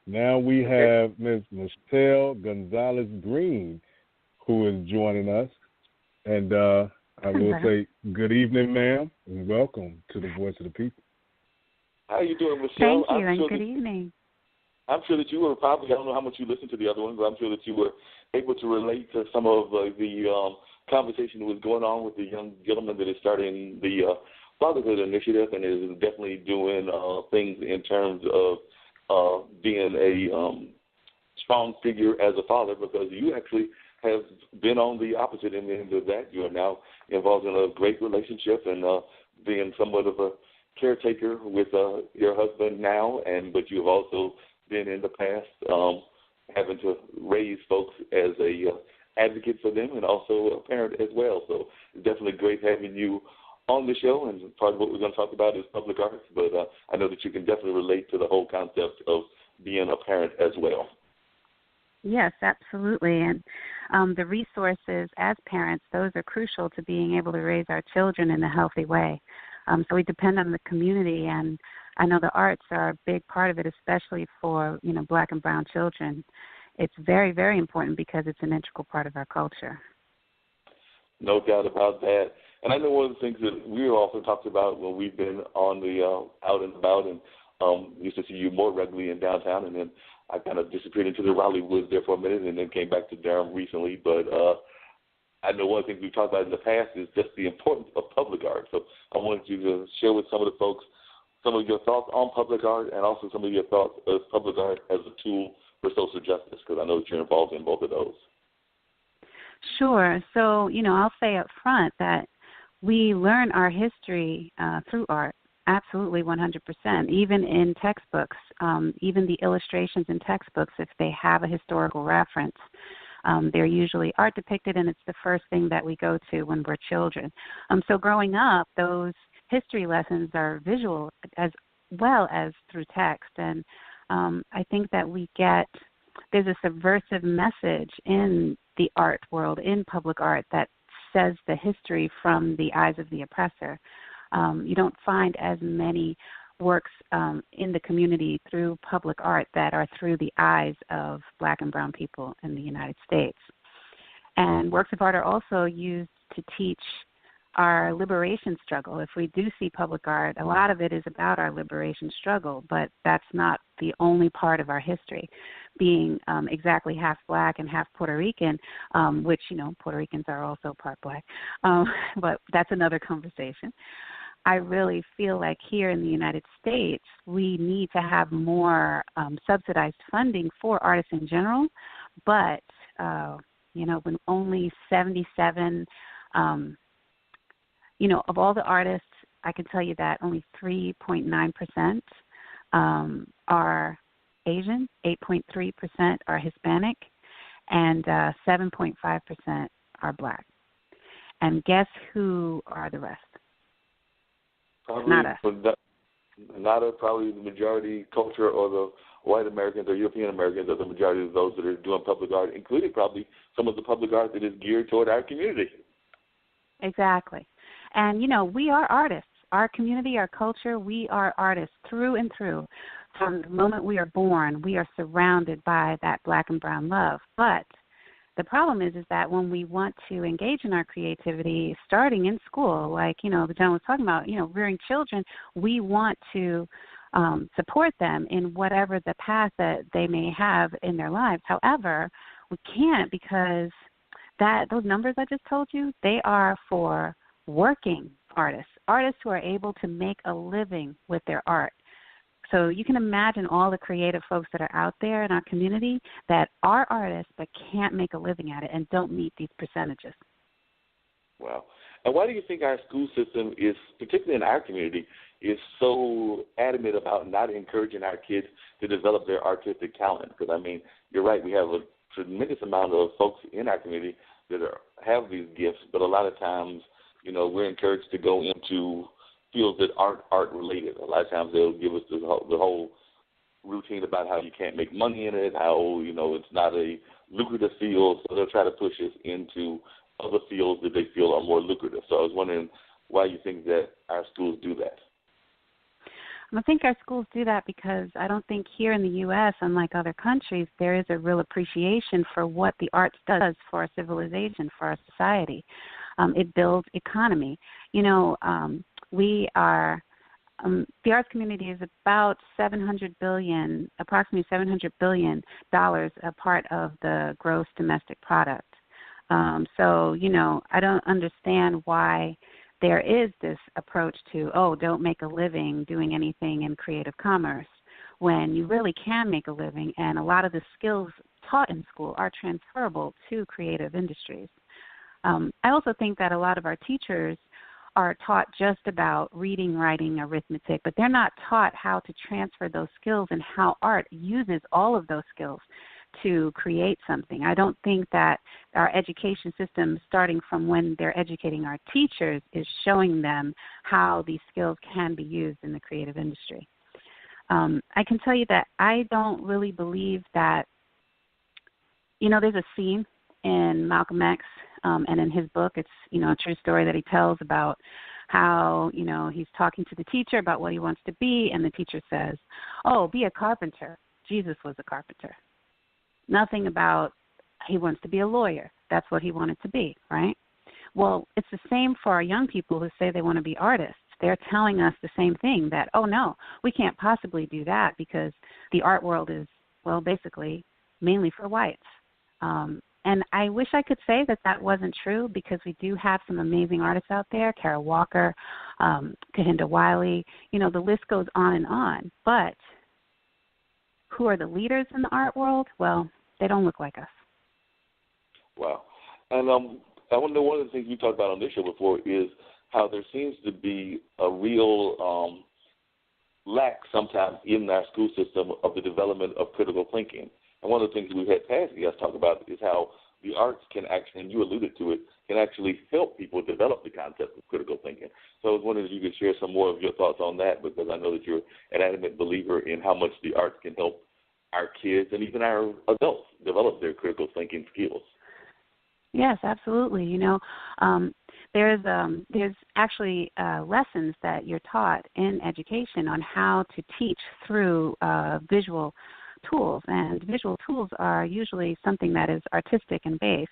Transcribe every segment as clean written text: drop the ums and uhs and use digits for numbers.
Now we have Ms. Michelle Gonzalez Green, who is joining us. And I will say good evening, ma'am, and welcome to the Voice of the People. How are you doing, Michelle? Thank you, and good evening. I'm sure that you were probably, I don't know how much you listened to the other ones, but I'm sure that you were able to relate to some of the conversation that was going on with the young gentleman that is starting the Fatherhood initiative and is definitely doing things in terms of being a strong figure as a father, because you actually have been on the opposite end of that. You are now involved in a great relationship and being somewhat of a caretaker with your husband now, but you have also been in the past having to raise folks as a advocate for them and also a parent as well. So it's definitely great having you on the show, and part of what we're going to talk about is public arts, but I know that you can definitely relate to the whole concept of being a parent as well. Yes, absolutely. And the resources as parents, those are crucial to being able to raise our children in a healthy way. So we depend on the community, and I know the arts are a big part of it, especially for, Black and brown children. It's very, very important because it's an integral part of our culture. No doubt about that. And I know one of the things that we often talked about when we've been on the out and about, and used to see you more regularly in downtown, and then I kind of disappeared into the Raleigh woods there for a minute and then came back to Durham recently. But I know one of the things we've talked about in the past is just the importance of public art. So I wanted you to share with some of the folks some of your thoughts on public art and also some of your thoughts of public art as a tool for social justice, because I know that you're involved in both of those. Sure. So, I'll say up front that we learn our history through art, absolutely 100%, even in textbooks, even the illustrations in textbooks, if they have a historical reference. They're usually art depicted, and it's the first thing that we go to when we're children. So growing up, those history lessons are visual as well as through text. And I think that there's a subversive message in the art world, in public art, that says the history from the eyes of the oppressor. You don't find as many works in the community through public art that are through the eyes of Black and brown people in the United States. And works of art are also used to teach our liberation struggle. If we do see public art, a lot of it is about our liberation struggle, but that's not the only part of our history. Being exactly half Black and half Puerto Rican, which, Puerto Ricans are also part Black, but that's another conversation. I really feel like here in the United States, we need to have more subsidized funding for artists in general, but, when only 77, of all the artists, I can tell you that only 3.9% are Asian, 8.3% are Hispanic, and 7.5% are Black. And guess who are the rest? Probably not us. Probably the majority culture, or the white Americans or European Americans are the majority of those that are doing public art, including probably some of the public art that is geared toward our community. Exactly. And, we are artists. Our community, our culture, we are artists through and through. From the moment we are born, we are surrounded by that Black and brown love. But the problem is that when we want to engage in our creativity, starting in school, like, the gentleman was talking about, rearing children, we want to support them in whatever the path that they may have in their lives. However, we can't, because those numbers I just told you, they are for working artists who are able to make a living with their art. So you can imagine all the creative folks that are out there in our community that are artists but can't make a living at it and don't meet these percentages. Wow. And why do you think our school system is, particularly in our community, is so adamant about not encouraging our kids to develop their artistic talent? Because, you're right, we have a tremendous amount of folks in our community that have these gifts, but a lot of times, we're encouraged to go into fields that aren't art-related. A lot of times they'll give us the whole routine about how you can't make money in it, how, it's not a lucrative field, so they'll try to push us into other fields that they feel are more lucrative. So I was wondering why you think that our schools do that. I think our schools do that because I don't think here in the U.S., unlike other countries, there is a real appreciation for what the arts does for our civilization, for our society. It builds economy. We are the arts community is about approximately $700 billion a part of the gross domestic product. So, I don't understand why there is this approach to, don't make a living doing anything in creative commerce, when you really can make a living, and a lot of the skills taught in school are transferable to creative industries. I also think that a lot of our teachers are taught just about reading, writing, arithmetic, but they're not taught how to transfer those skills and how art uses all of those skills to create something. I don't think that our education system, starting from when they're educating our teachers, is showing them how these skills can be used in the creative industry. I can tell you that I don't really believe that, there's a scene in Malcolm X, and in his book, it's, a true story that he tells about how, he's talking to the teacher about what he wants to be, and the teacher says, be a carpenter. Jesus was a carpenter. Nothing about he wants to be a lawyer. That's what he wanted to be, right? Well, it's the same for our young people who say they want to be artists. They're telling us the same thing, that, no, we can't possibly do that because the art world is, basically mainly for whites. And I wish I could say that wasn't true, because we do have some amazing artists out there, Kara Walker, Kahinda Wiley, the list goes on and on. But who are the leaders in the art world? Well, they don't look like us. Wow. And I wonder, one of the things we talked about on this show before is how there seems to be a real lack sometimes in our school system of the development of critical thinking. And one of the things we've had past guests talk about is how the arts can actually, and you alluded to it, can actually help people develop the concept of critical thinking. So I was wondering if you could share some more of your thoughts on that, because I know that you're an adamant believer in how much the arts can help our kids and even our adults develop their critical thinking skills. Yes, absolutely. There's actually lessons that you're taught in education on how to teach through visual tools, and visual tools are usually something that is artistic in base.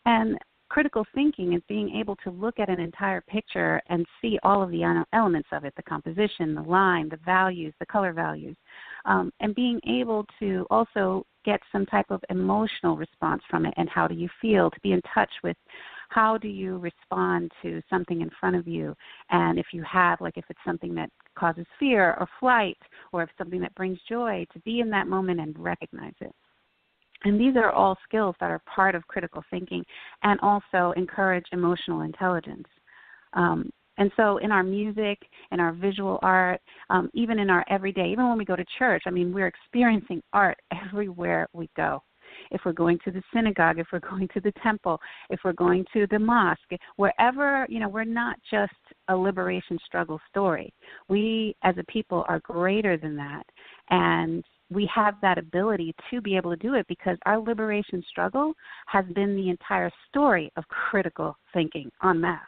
And critical thinking is being able to look at an entire picture and see all of the elements of it, the composition, the line, the values, the color values, and being able to also get some type of emotional response from it, and how do you feel, to be in touch with how do you respond to something in front of you, and if you have, if it's something that causes fear or flight, or if something that brings joy, to be in that moment and recognize it. And these are all skills that are part of critical thinking, and also encourage emotional intelligence. And so in our music, in our visual art, even in our everyday, even when we go to church, we're experiencing art everywhere we go. If we're going to the synagogue, if we're going to the temple, if we're going to the mosque, wherever, we're not just a liberation struggle story. We as a people are greater than that. And we have that ability to be able to do it because our liberation struggle has been the entire story of critical thinking en masse.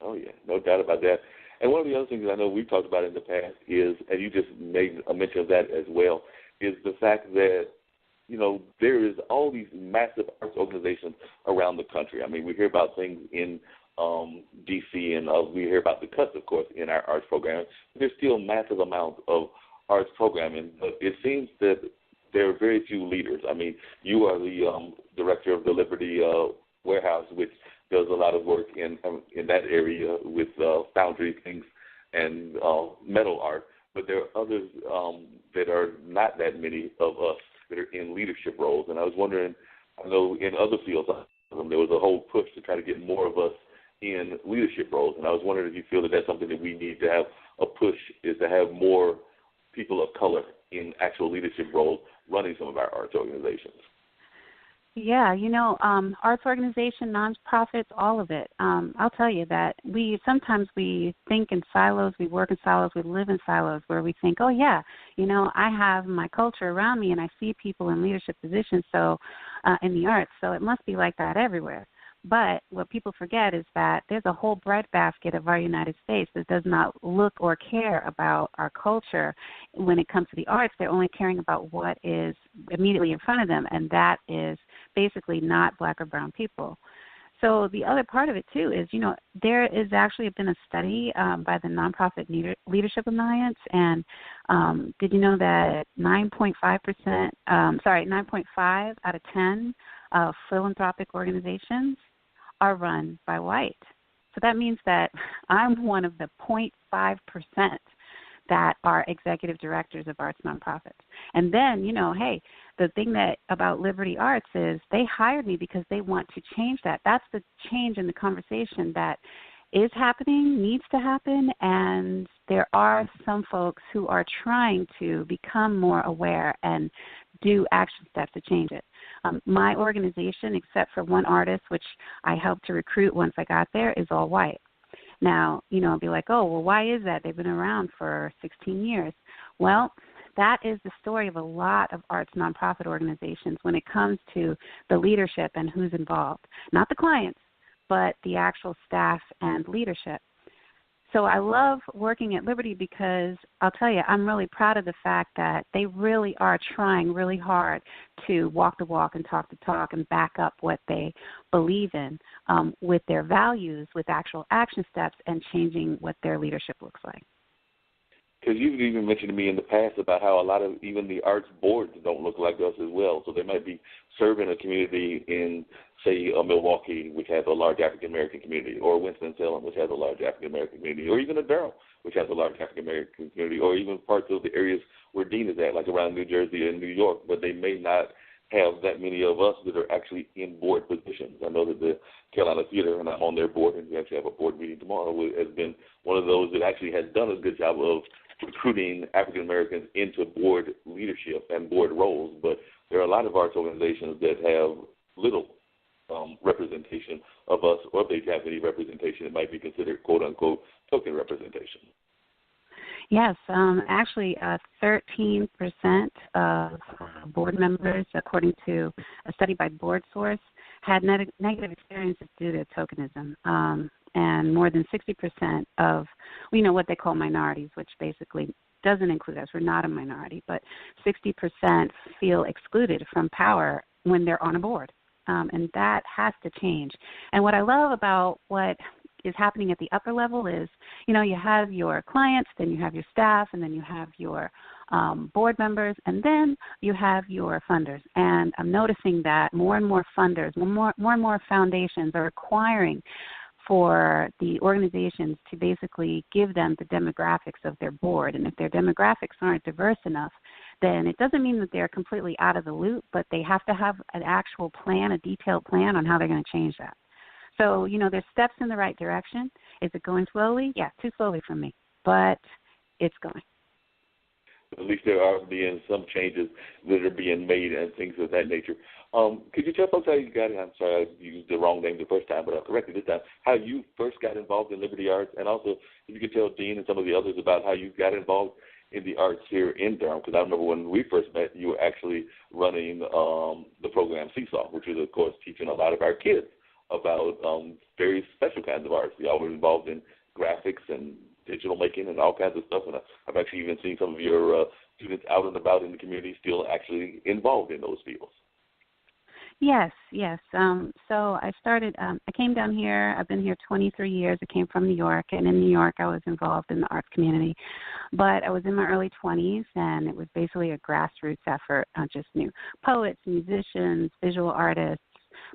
Oh, yeah, no doubt about that. And one of the other things I know we've talked about in the past is, and you just made a mention of that as well, is the fact that, there is all these massive arts organizations around the country. We hear about things in D.C., and we hear about the cuts, of course, in our arts programming. There's still massive amounts of arts programming, but it seems that there are very few leaders. You are the director of the Liberty Warehouse, which does a lot of work in that area with foundry things and metal art, but there are others that are not that many of us that are in leadership roles. And I was wondering, I know in other fields there was a whole push to try to get more of us in leadership roles, and I was wondering if you feel that that's something that we need to have a push, is to have more people of color in actual leadership roles running some of our arts organizations. Yeah, arts organization, nonprofits, all of it. I'll tell you that sometimes we think in silos, we work in silos, we live in silos where we think, I have my culture around me and I see people in leadership positions in the arts, so it must be like that everywhere. But what people forget is that there's a whole breadbasket of our United States that does not look or care about our culture. When it comes to the arts, they're only caring about what is immediately in front of them, and that is basically not black or brown people. So the other part of it, too, is, there is actually been a study by the Nonprofit Leadership Alliance, and did you know that 9.5 out of 10 philanthropic organizations are run by white? So that means that I'm one of the 0.5% that are executive directors of arts nonprofits. And then, hey, the thing about Liberty Arts is they hired me because they want to change that. That's the change in the conversation that is happening, needs to happen, and there are some folks who are trying to become more aware and do action steps to change it. My organization, except for one artist, which I helped to recruit once I got there, is all white. Now, I'll be like, oh, well, why is that? They've been around for 16 years. Well, that is the story of a lot of arts nonprofit organizations when it comes to the leadership and who's involved. Not the clients, but the actual staff and leadership. So I love working at Liberty because I'll tell you, I'm really proud of the fact that they really are trying really hard to walk the walk and talk the talk and back up what they believe in with their values, with actual action steps, and changing what their leadership looks like. Because you've even mentioned to me in the past about how a lot of even the arts boards don't look like us as well. So they might be serving a community in, say, Milwaukee, which has a large African-American community, or Winston-Salem, which has a large African-American community, or even a Durham, which has a large African-American community, or even parts of the areas where Dean is at, like around New Jersey and New York, but they may not have that many of us that are actually in board positions. I know that the Carolina Theater, and I'm on their board, and we actually have a board meeting tomorrow, has been one of those that actually has done a good job of recruiting African Americans into board leadership and board roles, but there are a lot of arts organizations that have little representation of us, or if they have any representation, it might be considered quote-unquote token representation. Yes, actually 13% of board members, according to a study by BoardSource, had negative experiences due to tokenism. And more than 60% of, what they call minorities, which basically doesn't include us. We're not a minority, but 60% feel excluded from power when they're on a board. And that has to change. And what I love about what is happening at the upper level is, you have your clients, then you have your staff, and then you have your board members, and then you have your funders. And I'm noticing that more and more funders, more and more foundations are requiring for the organizations to basically give them the demographics of their board. And if their demographics aren't diverse enough, then it doesn't mean that they're completely out of the loop, but they have to have an actual plan, a detailed plan on how they're going to change that. So, there's steps in the right direction. Is it going slowly? Yeah, too slowly for me, but it's going. At least there are being some changes that are being made and things of that nature. Could you tell folks how you got, I'm sorry, I used the wrong name the first time, but I'll correct it this time, how you first got involved in Liberty Arts, and also if you could tell Dean and some of the others about how you got involved in the arts here in Durham, because I remember when we first met, you were actually running the program Seesaw, which was, of course, teaching a lot of our kids about very special kinds of arts. We all were involved in graphics and digital making and all kinds of stuff, and I've actually even seen some of your students out and about in the community still actually involved in those fields. Yes. So I started, I came down here. I've been here 23 years. I came from New York, and in New York I was involved in the arts community. But I was in my early 20s, and it was basically a grassroots effort. I just knew poets, musicians, visual artists,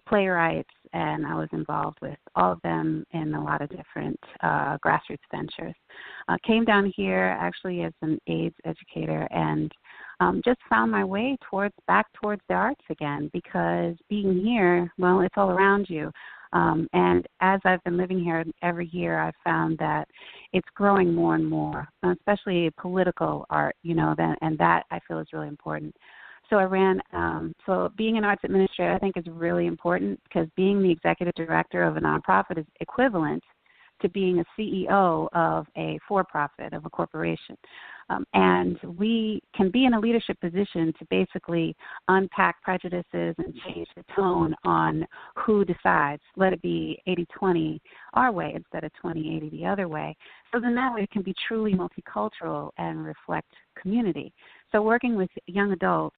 playwrights, and I was involved with all of them in a lot of different grassroots ventures. Came down here actually as an AIDS educator, and just found my way back towards the arts again, because being here, well, it's all around you. And as I've been living here every year, I've found that it's growing more and more, especially political art, and that I feel is really important. So I ran, so being an arts administrator I think is really important, because being the executive director of a nonprofit is equivalent to being a CEO of a for-profit, of a corporation. And we can be in a leadership position to basically unpack prejudices and change the tone on who decides. Let it be 80-20 our way instead of 20-80 the other way. So then that way it can be truly multicultural and reflect community. So working with young adults